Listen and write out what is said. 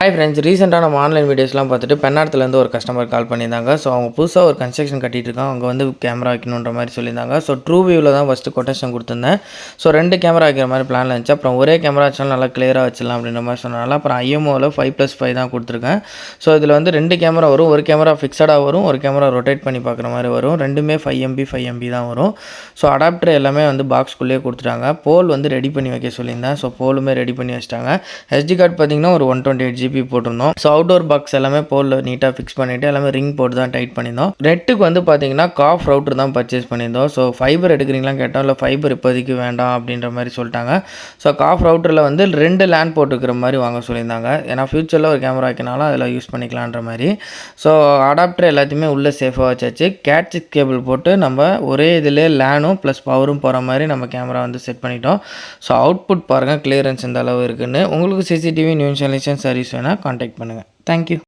Hi friends, ரீசெண்டாக நம்ம online வீடியோஸ்லாம் பார்த்துட்டு பெண்ணாடத்துலேருந்து ஒரு கஸ்டமர் கால் பண்ணியிருந்தாங்க. ஸோ அவங்க புதுசாக ஒரு கன்ஸ்ட்ரக்ஷன் கட்டிட்டு இருக்காங்க. அவங்க வந்து கேமரா வைக்கணுன்ற மாதிரி சொல்லியிருந்தாங்க. ஸோ ட்ரூ வியூவில் தான் ஃபஸ்ட்டு கொட்டேஷன் கொடுத்துருந்தேன். ஸோ 2 கேமரா வைக்கிற மாதிரி பிளானில் இருந்துச்சு. அப்புறம் ஒரே கேமரா வச்சாலும் நல்லா கிளியராக வச்சிடலாம் அப்படின்ற மாதிரி சொன்னனால அப்புறம் ஐஎம்ஓவில் 5+5 தான் கொடுத்துருக்கேன். ஸோ இதில் வந்து 2 கேமரா வரும். ஒரு கேமரா ஃபிக்ஸடாக வரும், ஒரு கேமரா ரொட்டேட் பண்ணி பார்க்குற மாதிரி வரும். ரெண்டுமே 5 MB தான் வரும். ஸோ அடாப்டர் எல்லாமே வந்து பாக்ஸ்குள்ளேயே கொடுத்துட்டாங்க. போல் வந்து ரெடி பண்ணி வைக்க சொல்லியிருந்தேன். ஸோ போலுமே ரெடி பண்ணி வச்சிட்டாங்க. SD கார்டு பார்த்தீங்கன்னா ஒரு 128GB போட்டிருந்தோம். ஸோ அவுட்டோர் பாக்ஸ் எல்லாமே போலில் நீட்டாக ஃபிக்ஸ் பண்ணிவிட்டு எல்லாமே ரிங் போட்டு தான் டைட் பண்ணியிருந்தோம். நெட்டுக்கு வந்து பார்த்தீங்கன்னா காஃப் ரவுட்டர் தான் பர்ச்சேஸ் பண்ணியிருந்தோம். ஸோ ஃபைபர் எடுக்கிறீங்களான்னு கேட்டோம். இல்லை ஃபைபர் இப்போதைக்கு வேண்டாம் அப்படின்ற மாதிரி சொல்லிட்டாங்க. ஸோ காஃப் ரவுட்டரில் வந்து 2 லேண்ட் போட்டுக்கிற மாதிரி வாங்க சொல்லியிருந்தாங்க. ஏன்னா ஃப்யூச்சரில் ஒரு கேமரா வைக்கனாலும் அதில் யூஸ் பண்ணிக்கலான்ற மாதிரி. ஸோ அடாப்டர் எல்லாத்தையுமே உள்ளே சேஃபாக வச்சாச்சு. கேட் கேபிள் போட்டு நம்ம ஒரே இதிலே லேனும் ப்ளஸ் பவரும் போகிற மாதிரி நம்ம கேமரா வந்து செட் பண்ணிட்டோம். ஸோ அவுட்புட் பாருங்கள், கிளியரன்ஸ் இந்த அளவு இருக்குன்னு. உங்களுக்கு CCTV நியூ இன்ஸ்டாலேஷன் சர்வீஸ் வேணால் கான்டாக்ட் பண்ணுங்கள். தேங்க்யூ.